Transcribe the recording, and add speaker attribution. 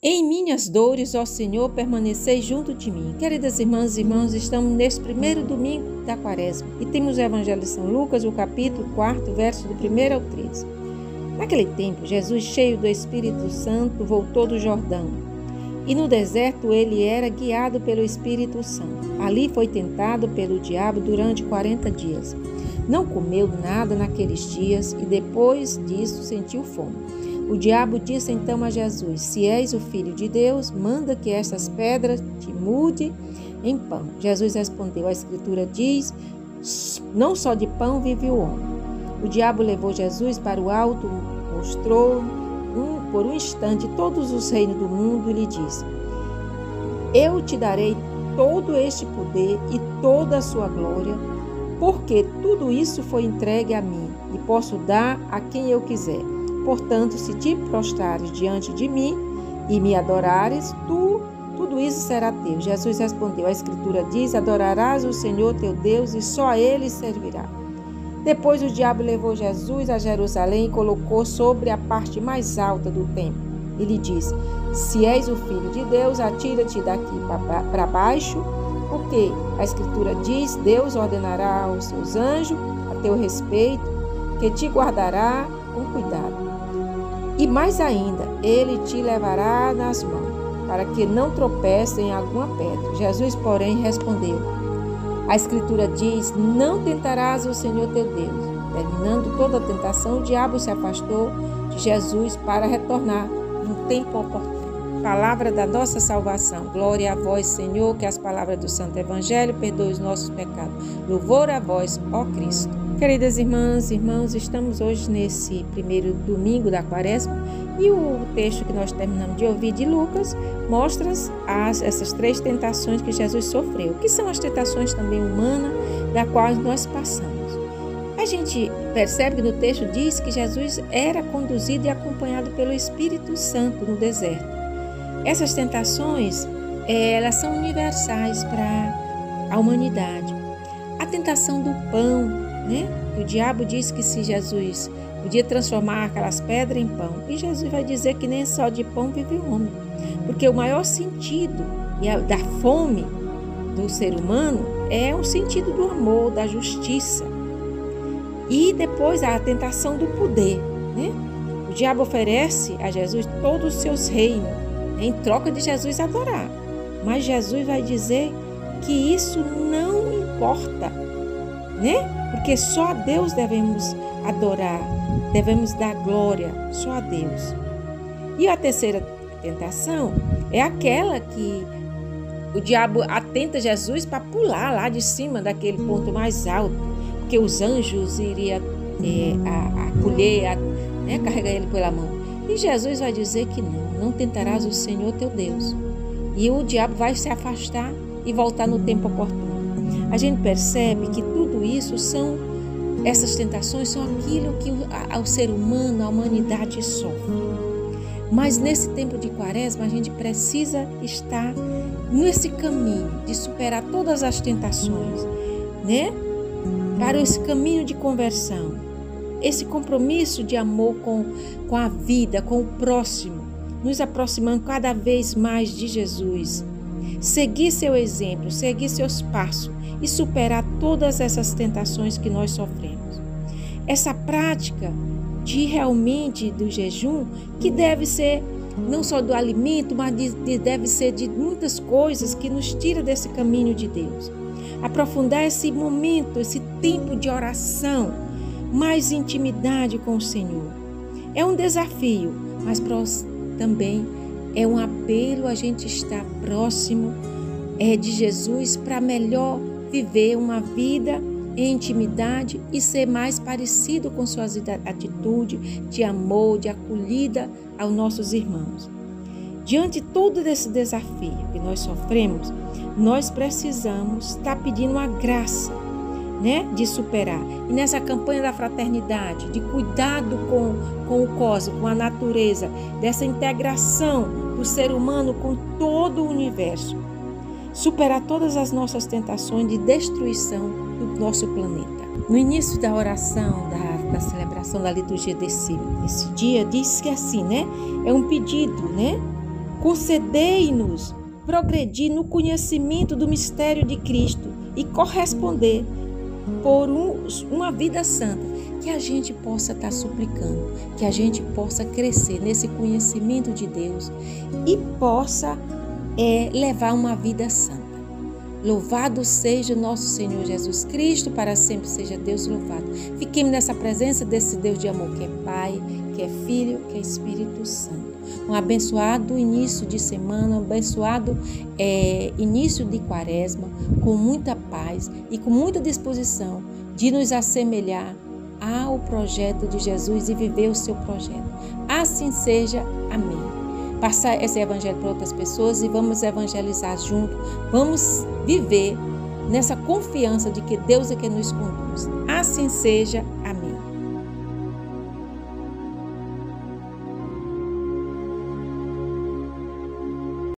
Speaker 1: Em minhas dores, ó Senhor, permanecei junto de mim. Queridas irmãs e irmãos, estamos neste primeiro domingo da Quaresma e temos o Evangelho de São Lucas, o capítulo 4, verso do 1 ao 13. Naquele tempo, Jesus, cheio do Espírito Santo, voltou do Jordão. E no deserto ele era guiado pelo Espírito Santo. Ali foi tentado pelo diabo durante 40 dias. Não comeu nada naqueles dias e depois disso sentiu fome. O diabo disse então a Jesus: se és o Filho de Deus, manda que estas pedras te mude em pão. Jesus respondeu: a Escritura diz, não só de pão vive o homem. O diabo levou Jesus para o alto, mostrou por um instante todos os reinos do mundo e lhe disse: eu te darei todo este poder e toda a sua glória, porque tudo isso foi entregue a mim e posso dar a quem eu quiser. Portanto, se te prostrares diante de mim e me adorares, tudo isso será teu. Jesus respondeu: a Escritura diz, adorarás o Senhor teu Deus e só a Ele servirá. Depois o diabo levou Jesus a Jerusalém e colocou sobre a parte mais alta do templo. E lhe disse: se és o Filho de Deus, atira-te daqui para baixo, porque a Escritura diz, Deus ordenará aos seus anjos a teu respeito, que te guardará com cuidado. E mais ainda, ele te levará nas mãos, para que não tropece em alguma pedra. Jesus, porém, respondeu: a Escritura diz, não tentarás o Senhor teu Deus. Terminando toda a tentação, o diabo se afastou de Jesus para retornar no tempo oportuno. Palavra da nossa salvação. Glória a vós, Senhor, que as palavras do Santo Evangelho perdoem os nossos pecados. Louvor a vós, ó Cristo. Queridas irmãs e irmãos, estamos hoje nesse primeiro domingo da Quaresma e o texto que nós terminamos de ouvir de Lucas mostra essas três tentações que Jesus sofreu, que são as tentações também humanas da qual nós passamos. A gente percebe que no texto diz que Jesus era conduzido e acompanhado pelo Espírito Santo no deserto. Essas tentações, elas são universais para a humanidade. A tentação do pão, o diabo disse que se Jesus podia transformar aquelas pedras em pão, e Jesus vai dizer que nem só de pão vive o homem, porque o maior sentido da fome do ser humano é o sentido do amor, da justiça. E depois a tentação do poder, O diabo oferece a Jesus todos os seus reinos, em troca de Jesus adorar, mas Jesus vai dizer que isso não importa, Porque só a Deus devemos adorar, devemos dar glória só a Deus. E a terceira tentação é aquela que o diabo atenta Jesus para pular lá de cima daquele ponto mais alto, porque os anjos iriam acolher, carregar ele pela mão. E Jesus vai dizer que não tentarás o Senhor teu Deus. E o diabo vai se afastar e voltar no tempo oportuno. A gente percebe que tudo isso essas tentações são aquilo que o ser humano, a humanidade sofre. Mas nesse tempo de Quaresma, a gente precisa estar nesse caminho de superar todas as tentações, Para esse caminho de conversão, esse compromisso de amor com a vida, com o próximo, nos aproximando cada vez mais de Jesus. Seguir seu exemplo, seguir seus passos e superar todas essas tentações que nós sofremos. Essa prática realmente do jejum, que deve ser não só do alimento, mas deve ser de muitas coisas que nos tira desse caminho de Deus. Aprofundar esse momento, esse tempo de oração, mais intimidade com o Senhor. É um desafio, mas também é um apelo a gente estar próximo de Jesus para melhor viver uma vida em intimidade e ser mais parecido com suas atitudes de amor, de acolhida aos nossos irmãos. Diante de todo esse desafio que nós sofremos, nós precisamos estar pedindo a graça, de superar. E nessa campanha da fraternidade, de cuidado com o cosmos, com a natureza, dessa integração do ser humano com todo o universo, superar todas as nossas tentações de destruição do nosso planeta. No início da oração, da celebração da liturgia desse dia, diz que assim, é um pedido, Concedei-nos progredir no conhecimento do mistério de Cristo e corresponder por uma vida santa, que a gente possa estar suplicando, que a gente possa crescer nesse conhecimento de Deus e possa levar uma vida santa. Louvado seja o nosso Senhor Jesus Cristo, para sempre seja Deus louvado. Fiquemos nessa presença desse Deus de amor, que é Pai, que é Filho, que é Espírito Santo. Um abençoado início de semana, um abençoado início de quaresma, com muita paz e com muita disposição de nos assemelhar ao projeto de Jesus e viver o seu projeto. Assim seja. Amém. Passar esse evangelho para outras pessoas e vamos evangelizar junto. Vamos viver nessa confiança de que Deus é quem nos conduz. Assim seja.